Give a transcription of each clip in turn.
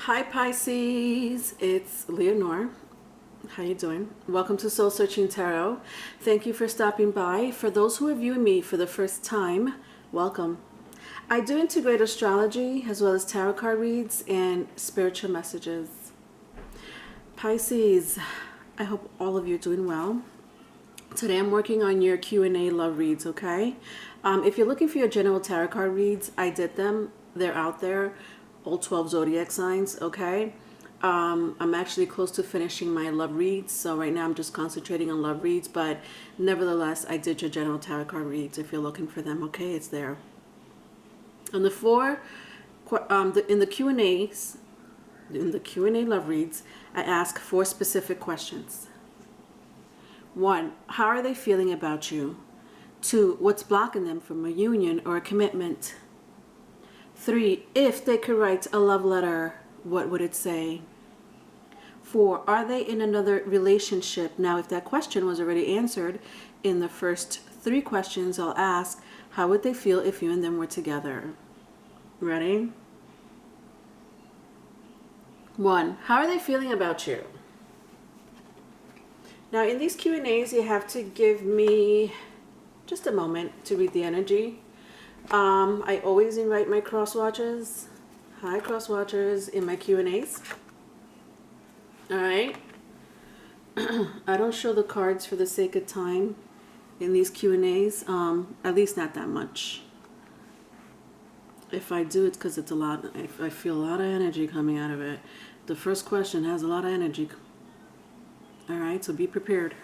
Hi Pisces, it's Leonor. How you doing? Welcome to Soul Searching Tarot. Thank you for stopping by. For those who are viewing me for the first time, welcome. I do integrate astrology as well as tarot card reads and spiritual messages. Pisces, I hope all of you are doing well. Today I'm working on your Q&A love reads, okay? If you're looking for your general tarot card reads, I did them. They're out there. All 12 zodiac signs, okay? I'm actually close to finishing my love reads, so right now I'm just concentrating on love reads, but nevertheless, I did your general tarot card reads. If you're looking for them, okay, it's there. On the four, in the Q&As, in the Q&A love reads, I ask 4 specific questions. 1, how are they feeling about you? 2, what's blocking them from a union or a commitment? 3, if they could write a love letter, what would it say? 4, are they in another relationship? Now, if that question was already answered in the first 3 questions, I'll ask, how would they feel if you and them were together? Ready? 1, how are they feeling about you? Now, in these Q&As, you have to give me just a moment to read the energy. I always invite my cross-watchers. Hi, cross-watchers, in my Q&As. All right. I don't show the cards for the sake of time in these Q&As, at least not that much. If I do, it's because it's a lot. I feel a lot of energy coming out of it. The first question has a lot of energy. All right, so be prepared.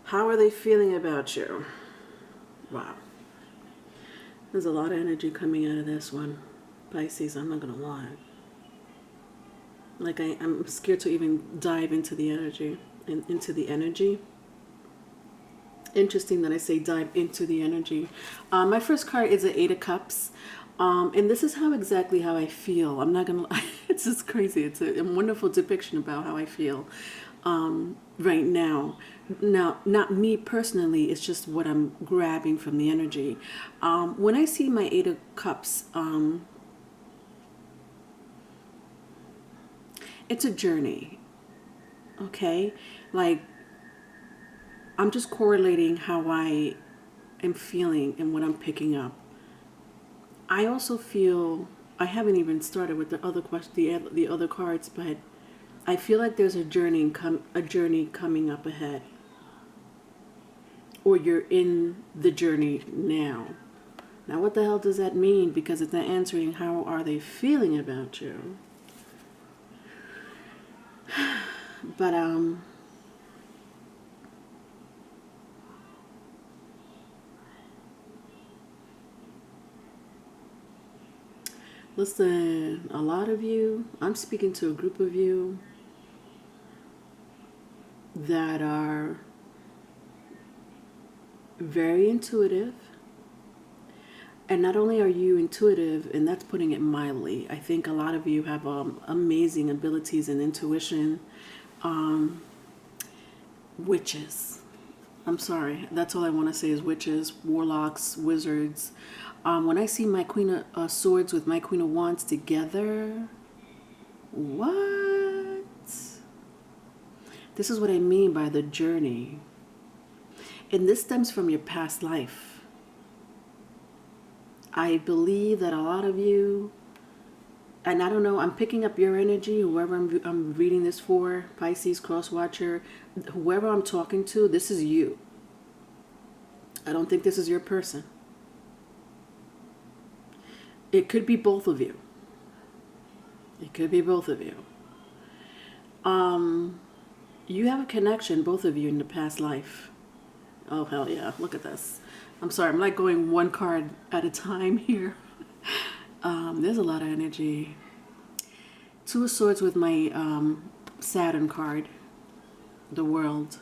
How are they feeling about you? Wow. There's a lot of energy coming out of this one. Pisces, I'm not going to lie. Like, I'm scared to even dive into the energy. Interesting that I say dive into the energy. My first card is the 8 of Cups. And this is exactly how I feel. I'm not going to lie. It's just crazy. It's a wonderful depiction about how I feel right now. Now, not me personally. It's just what I'm grabbing from the energy. When I see my 8 of Cups, it's a journey. Okay? Like, I'm just correlating how I am feeling and what I'm picking up. I also feel, I haven't even started with the other the other cards, but I feel like there's a journey coming up ahead, or you're in the journey now. Now, what the hell does that mean? Because it's not answering how are they feeling about you. But listen, a lot of you, I'm speaking to a group of you that are very intuitive. And not only are you intuitive, and that's putting it mildly, I think a lot of you have amazing abilities and intuition. Witches. I'm sorry. That's all I want to say is witches, warlocks, wizards. When I see my Queen of Swords with my Queen of Wands together, what? This is what I mean by the journey. And this stems from your past life. I believe that a lot of you, and I don't know, I'm picking up your energy, whoever I'm reading this for, Pisces, cross-watcher, whoever I'm talking to, this is you. I don't think this is your person. It could be both of you. It could be both of you. You have a connection, both of you, in the past life. Oh, hell yeah. Look at this. I'm sorry. I'm like going one card at a time here. There's a lot of energy. 2 of Swords with my Saturn card. The World.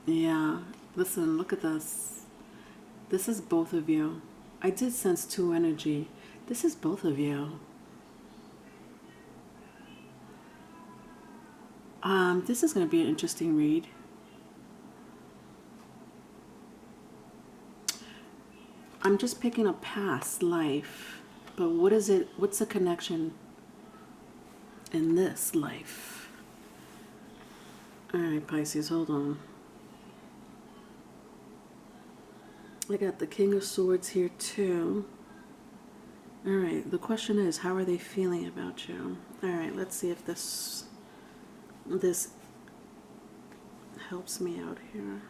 Yeah. Listen, look at this. This is both of you. I did sense 2 energy. This is both of you. This is going to be an interesting read. I'm just picking up past life. But what is it? What's the connection in this life? All right, Pisces, hold on. I got the King of Swords here too. All right, the question is, how are they feeling about you? All right, let's see if this helps me out here.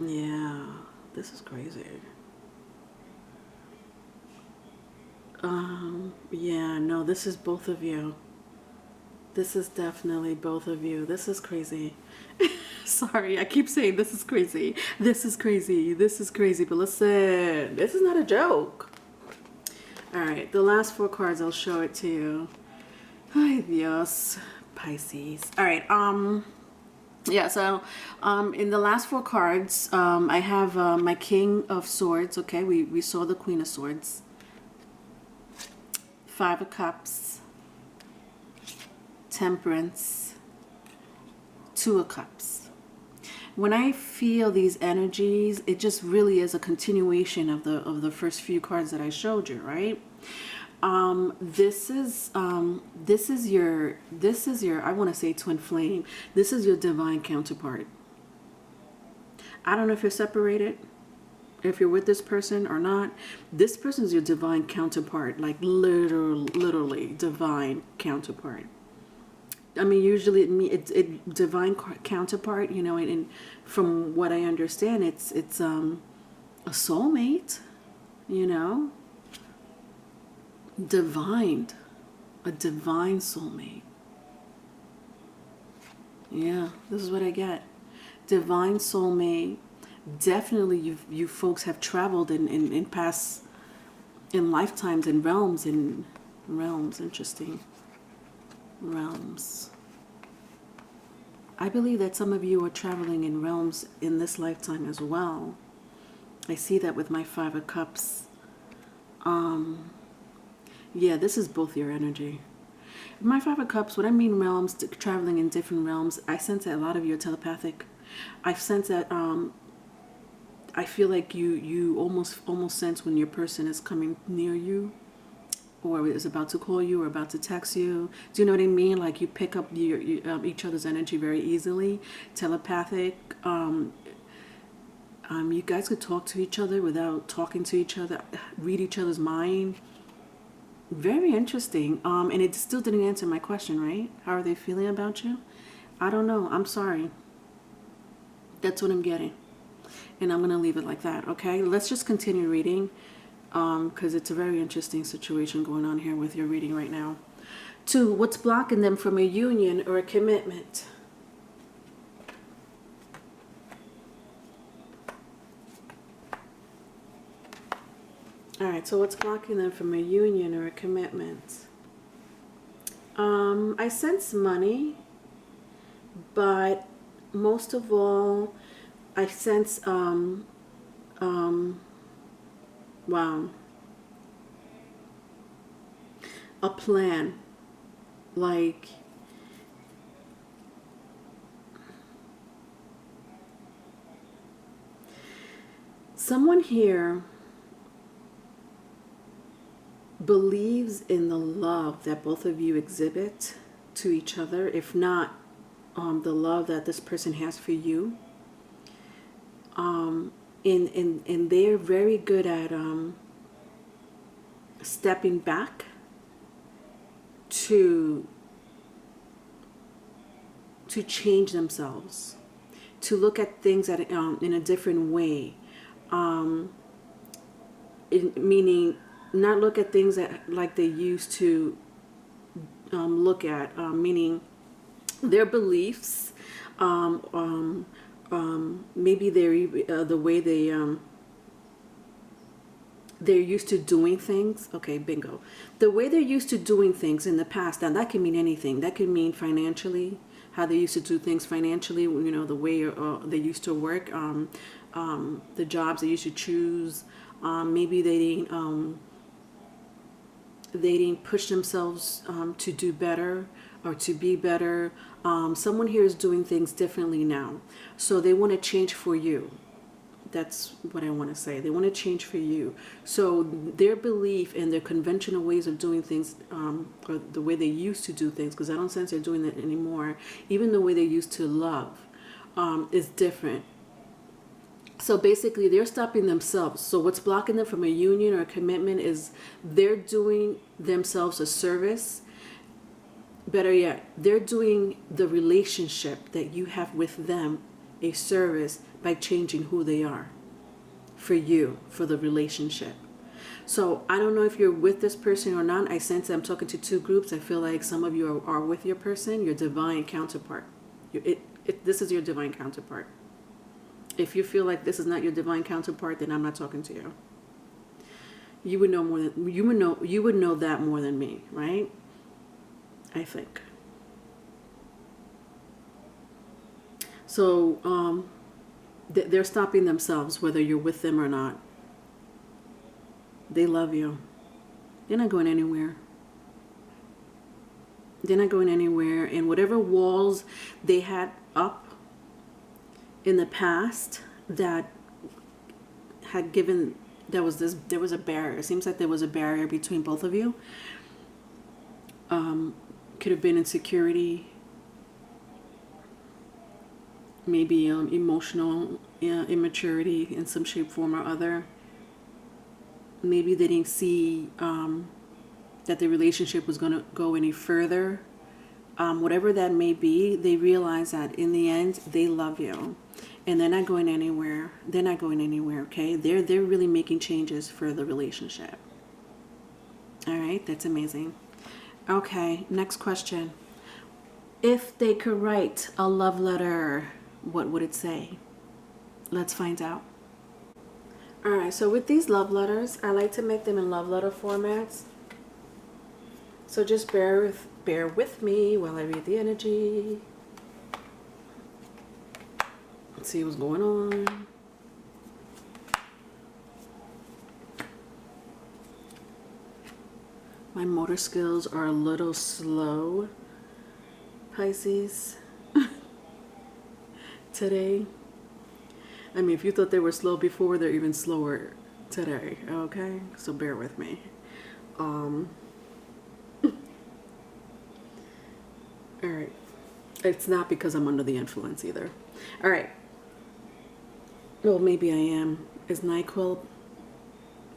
Yeah, this is crazy. Yeah, no, this is both of you. This is definitely both of you. This is crazy. Sorry, I keep saying this is crazy. This is crazy. This is crazy. But listen, this is not a joke. All right, the last 4 cards, I'll show it to you. Ay, Dios. Pisces. All right, yeah, so in the last 4 cards, I have my King of Swords. Okay, we saw the Queen of Swords. 5 of Cups. Temperance. 2 of Cups. When I feel these energies, it just really is a continuation of the first few cards that I showed you, right? This is your I want to say twin flame. This is your divine counterpart. I don't know if you're separated, if you're with this person or not. This person is your divine counterpart, like literally divine counterpart. I mean, usually it's divine counterpart, you know, and from what I understand, it's a soulmate, you know. A divine soulmate. Yeah, this is what I get. Divine soulmate. Definitely you folks have traveled in past, in lifetimes, in realms, interesting. Realms. I believe that some of you are traveling in realms in this lifetime as well. I see that with my 5 of Cups. Yeah, this is both your energy. My 5 of Cups, when I mean realms, traveling in different realms, I sense that a lot of you are telepathic. I sense that I feel like you almost sense when your person is coming near you, or is about to call you, or about to text you. Do you know what I mean? Like you pick up each other's energy very easily. Telepathic. You guys could talk to each other without talking to each other. Read each other's mind. Very interesting. And it still didn't answer my question, right? How are they feeling about you? I don't know. I'm sorry. That's what I'm getting. And I'm going to leave it like that, okay? Let's just continue reading, because it's a very interesting situation going on here with your reading right now. 2, what's blocking them from a union or a commitment? All right, so what's blocking them from a union or a commitment? I sense money, but most of all, I sense, wow, a plan, like, someone here believes in the love that both of you exhibit to each other, if not the love that this person has for you. And they're very good at stepping back to change themselves, to look at things at in a different way, meaning not look at things that like they used to look at, meaning their beliefs, maybe the way they're used to doing things. Okay, bingo. The way they're used to doing things in the past, now that can mean anything. That can mean financially, how they used to do things financially, you know, the way they used to work, the jobs they used to choose. Maybe they didn't push themselves to do better or to be better. Someone here is doing things differently now, so they want to change for you. That's what I want to say. They want to change for you. So their belief and their conventional ways of doing things, or the way they used to do things, because I don't sense they're doing that anymore, even the way they used to love, is different. So basically, they're stopping themselves. So what's blocking them from a union or a commitment is they're doing themselves a service. Better yet, they're doing the relationship that you have with them a service by changing who they are for you, for the relationship. So I don't know if you're with this person or not. I sense I'm talking to two groups. I feel like some of you are with your person, your divine counterpart. This is your divine counterpart. If you feel like this is not your divine counterpart, then I'm not talking to you. You would know more than you would know that more than me, right? I think. So they're stopping themselves, whether you're with them or not. They love you. They're not going anywhere. They're not going anywhere. And whatever walls they had up in the past that had given, there was a barrier. It seems like there was a barrier between both of you. Could have been insecurity, maybe emotional immaturity in some shape, form, or other. Maybe they didn't see that the relationship was going to go any further. Whatever that may be, they realize that in the end, they love you. And they're not going anywhere. They're not going anywhere, okay? They're really making changes for the relationship. All right, that's amazing. Okay, next question. If they could write a love letter, what would it say? Let's find out. All right, so with these love letters, I like to make them in love letter formats. So just bear with me while I read the energy. Let's see what's going on. My motor skills are a little slow, Pisces, today. I mean, if you thought they were slow before, they're even slower today, okay? So bear with me. All right. It's not because I'm under the influence either. All right. Well, maybe I am. Is NyQuil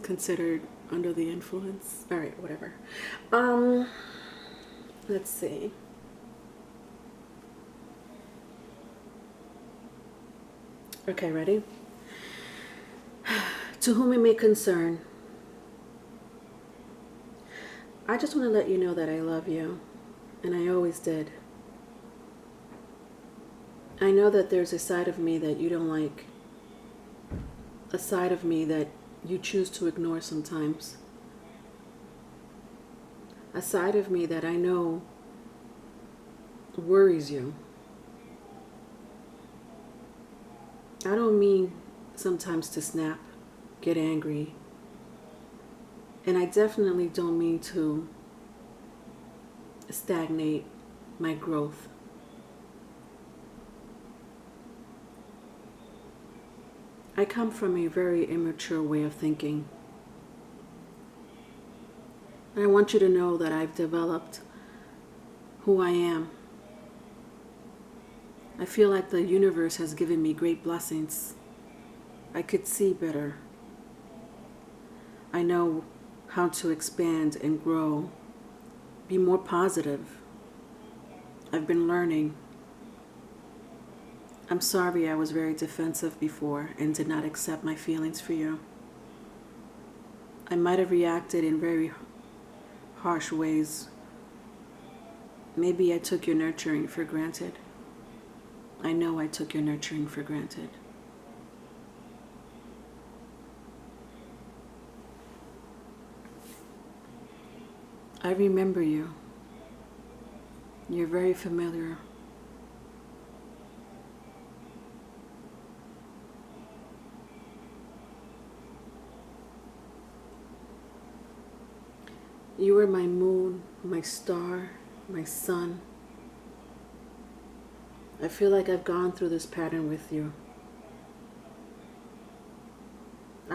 considered under the influence? All right, whatever. Let's see. Okay, ready? To whom it may concern, I just want to let you know that I love you, and I always did. I know that there's a side of me that you don't like, a side of me that you choose to ignore sometimes, a side of me that I know worries you. I don't mean sometimes to snap, get angry, and I definitely don't mean to stagnate my growth. I come from a very immature way of thinking. And I want you to know that I've developed who I am. I feel like the universe has given me great blessings. I could see better. I know how to expand and grow, be more positive. I've been learning. I'm sorry I was very defensive before and did not accept my feelings for you. I might have reacted in very harsh ways. Maybe I took your nurturing for granted. I know I took your nurturing for granted. I remember you. You're very familiar. You were my moon, my star, my sun. I feel like I've gone through this pattern with you.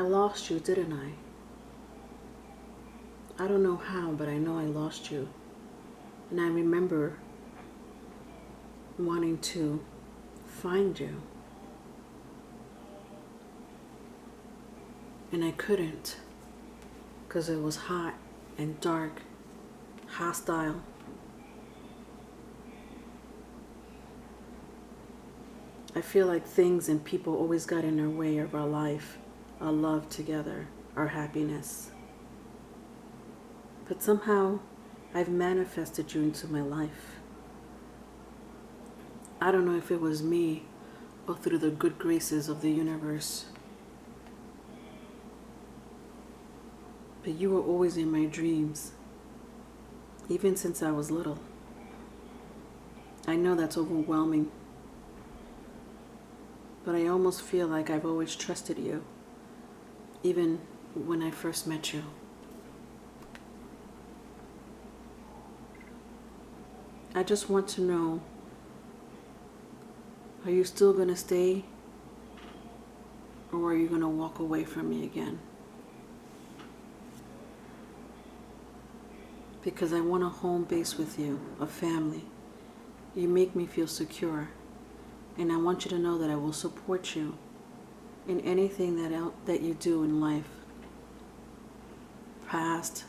I lost you, didn't I? I don't know how, but I know I lost you. And I remember wanting to find you. And I couldn't, because it was hot and dark, hostile. I feel like things and people always got in our way of our life, our love together, our happiness. But somehow I've manifested you into my life. I don't know if it was me or through the good graces of the universe. But you were always in my dreams, even since I was little. I know that's overwhelming, but I almost feel like I've always trusted you, even when I first met you. I just want to know, are you still going to stay, or are you going to walk away from me again? Because I want a home base with you, a family. You make me feel secure. And I want you to know that I will support you in anything that you do in life. Past,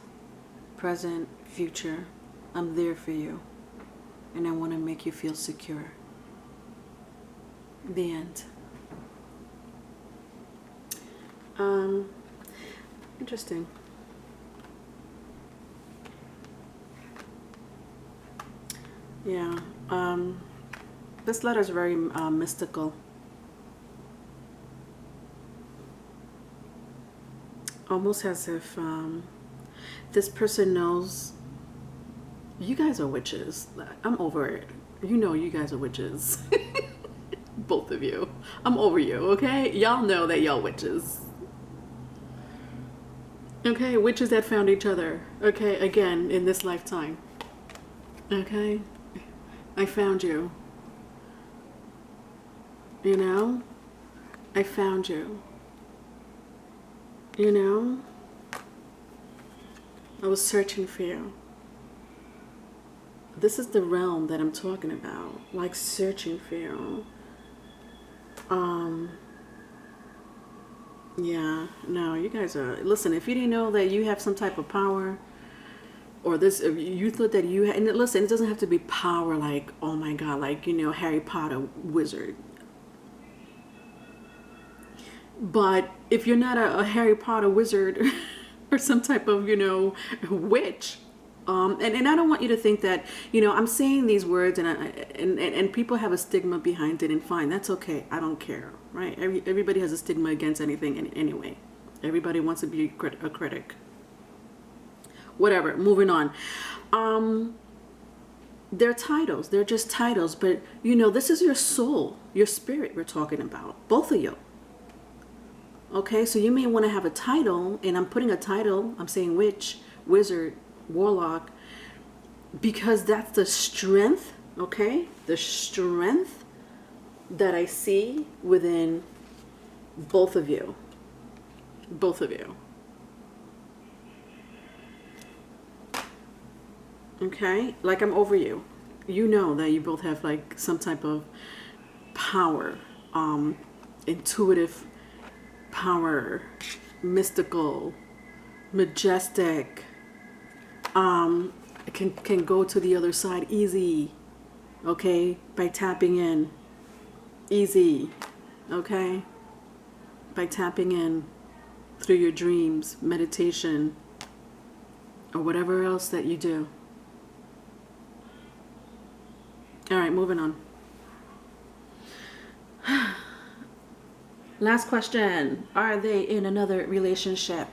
present, future. I'm there for you. And I want to make you feel secure. The end. Interesting. Yeah, this letter is very mystical. Almost as if this person knows you guys are witches. I'm over it. You know you guys are witches. Both of you. I'm over you, okay? Y'all know that y'all witches. Okay, witches that found each other. Okay, again, in this lifetime. Okay? I found you. You know? I found you. You know? I was searching for you. This is the realm that I'm talking about. Like searching for you. Yeah, no, you guys are, listen, if you didn't know that you have some type of power, or this, if you thought that you had, and listen, it doesn't have to be power like, oh my God, like, you know, Harry Potter wizard. But if you're not a Harry Potter wizard or some type of, you know, witch, and I don't want you to think that, you know, I'm saying these words and people have a stigma behind it, and fine, that's okay. I don't care, right? Everybody has a stigma against anything anyway. Everybody wants to be a critic. Whatever, moving on. They're titles. They're just titles. But, you know, this is your soul, your spirit we're talking about. Both of you. Okay, so you may want to have a title, and I'm putting a title. I'm saying witch, wizard, warlock, because that's the strength, okay? The strength that I see within both of you. Both of you. Okay? Like, I'm over you. You know that you both have like some type of power, intuitive power, mystical, majestic, can go to the other side easy, okay, by tapping in, easy, okay, by tapping in through your dreams, meditation, or whatever else that you do. All right, moving on. Last question. Are they in another relationship?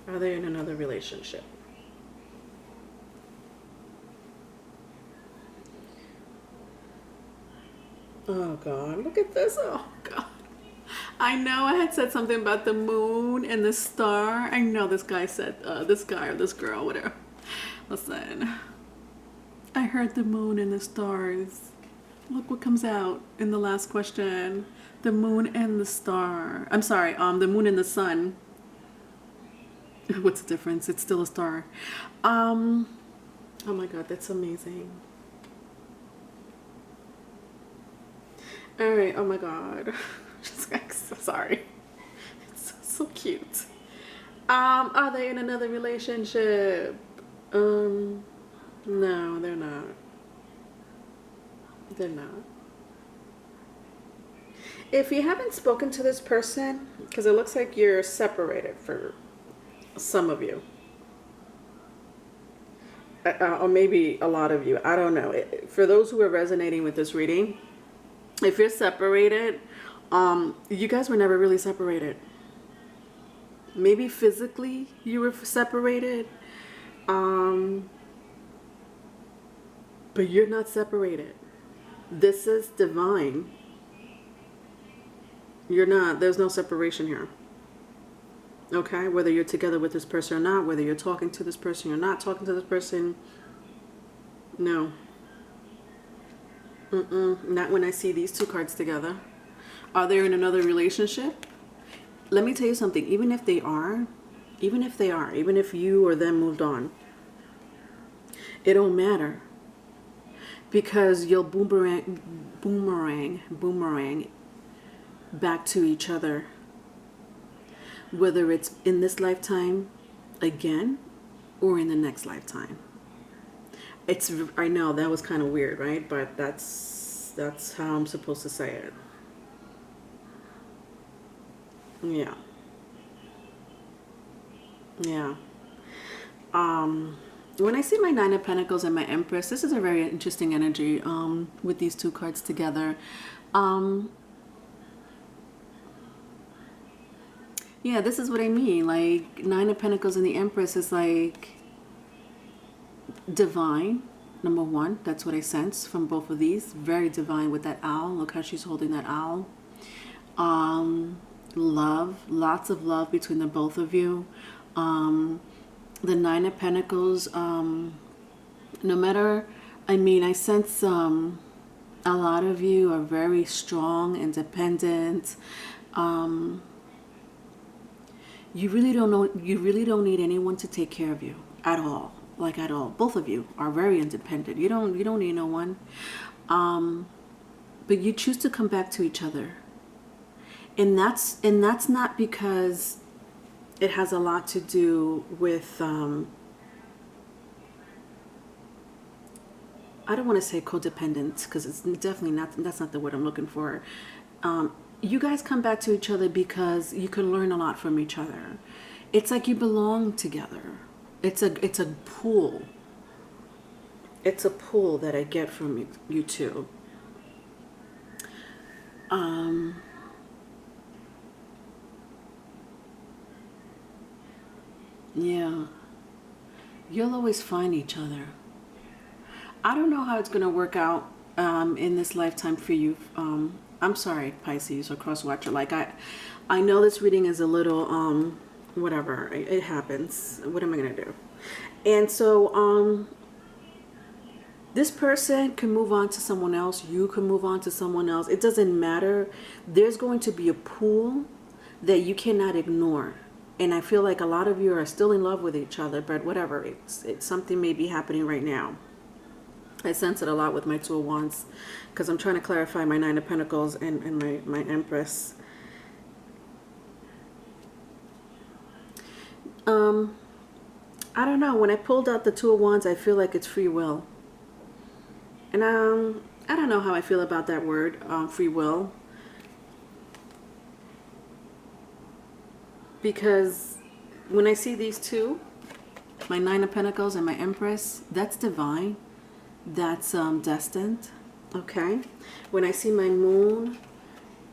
Are they in another relationship? Oh God, look at this. Oh God. I know I had said something about the moon and the star. I know this guy said, this guy or this girl, whatever. Listen, I heard the moon and the stars. Look what comes out in the last question. The moon and the star. I'm sorry, the moon and the sun. What's the difference? It's still a star. Oh my God, that's amazing. All right, oh my God. So sorry. It's so cute. Are they in another relationship? No, they're not. They're not. If you haven't spoken to this person, because it looks like you're separated for some of you, or maybe a lot of you, I don't know. For those who are resonating with this reading, if you're separated, you guys were never really separated. Maybe physically you were separated, but you're not separated. This is divine. You're not. There's no separation here. Okay? Whether you're together with this person or not, whether you're talking to this person or not talking to this person, no. Not when I see these two cards together. Are they in another relationship? Let me tell you something. Even if you or them moved on, it don't matter. Because you'll boomerang back to each other. Whether it's in this lifetime again or in the next lifetime. I know that was kind of weird, right? But that's how I'm supposed to say it. Yeah. Yeah. When I see my Nine of Pentacles and my Empress, this is a very interesting energy with these two cards together. Yeah, this is what I mean. Like, Nine of Pentacles and the Empress is like divine, number one. That's what I sense from both of these. Very divine with that owl. Look how she's holding that owl. Love. Lots of love between the both of you. The Nine of Pentacles, no matter, I sense a lot of you are very strong, independent. You really don't need anyone to take care of you at all. Like at all. Both of you are very independent. You don't need no one. But you choose to come back to each other. And that's not because it has a lot to do with I don't want to say codependent, because it's definitely not, that's not the word I'm looking for. You guys come back to each other because you can learn a lot from each other. It's like you belong together. It's a pull. It's a pull that I get from you two. Yeah. You'll always find each other. I don't know how it's going to work out in this lifetime for you. I'm sorry, Pisces or cross watcher. Like, I know this reading is a little whatever. It happens. What am I going to do? And so this person can move on to someone else. You can move on to someone else. It doesn't matter. There's going to be a pool that you cannot ignore. And I feel like a lot of you are still in love with each other, but whatever. It's something may be happening right now. I sense it a lot with my Two of Wands because I'm trying to clarify my Nine of Pentacles and my Empress. I don't know. When I pulled out the Two of Wands, I feel like it's free will. And I don't know how I feel about that word, free will. Because when I see these two, my Nine of Pentacles and my Empress, that's divine. That's destined. Okay. When I see my Moon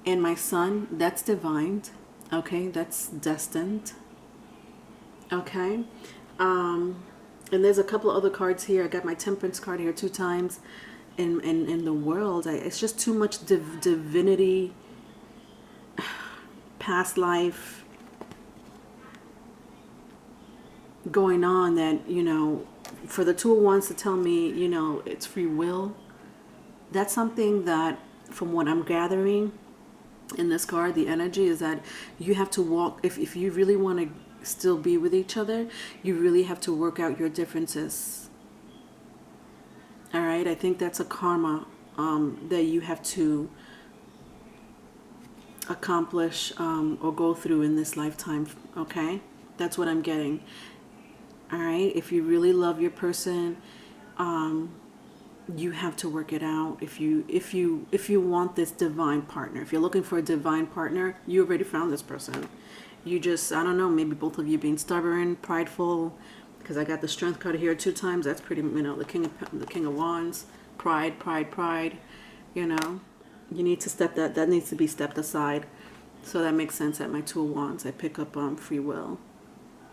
and my Sun, that's divine. Okay. That's destined. Okay. And there's a couple of other cards here. I got my Temperance card here 2 times. In the world, it's just too much divinity, past life going on that, you know, for the Two of Wands to tell me, you know, it's free will, that's something that, from what I'm gathering in this card, the energy is that you have to walk, if you really want to still be with each other, you really have to work out your differences. All right, I think that's a karma that you have to accomplish or go through in this lifetime. Okay, that's what I'm getting. All right, if you really love your person, you have to work it out. If you want this divine partner, if you're looking for a divine partner, you already found this person. You just, I don't know, maybe both of you being stubborn, prideful, because I got the Strength card here 2 times. That's pretty, you know, the King of Wands, pride, you know. You need to step that needs to be stepped aside. So that makes sense at my Two of Wands. I pick up free will.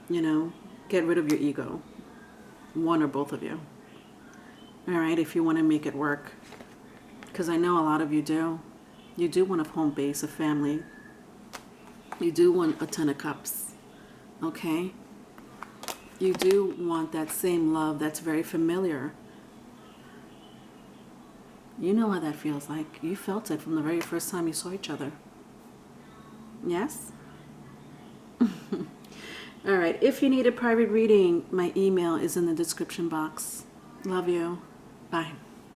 You know, get rid of your ego. One or both of you. All right, if you want to make it work. Because I know a lot of you do. You do want a home base, a family. You do want a 10 of Cups. Okay? You do want that same love that's very familiar. You know how that feels like. You felt it from the very first time you saw each other. Yes? All right. If you need a private reading, my email is in the description box. Love you. Bye.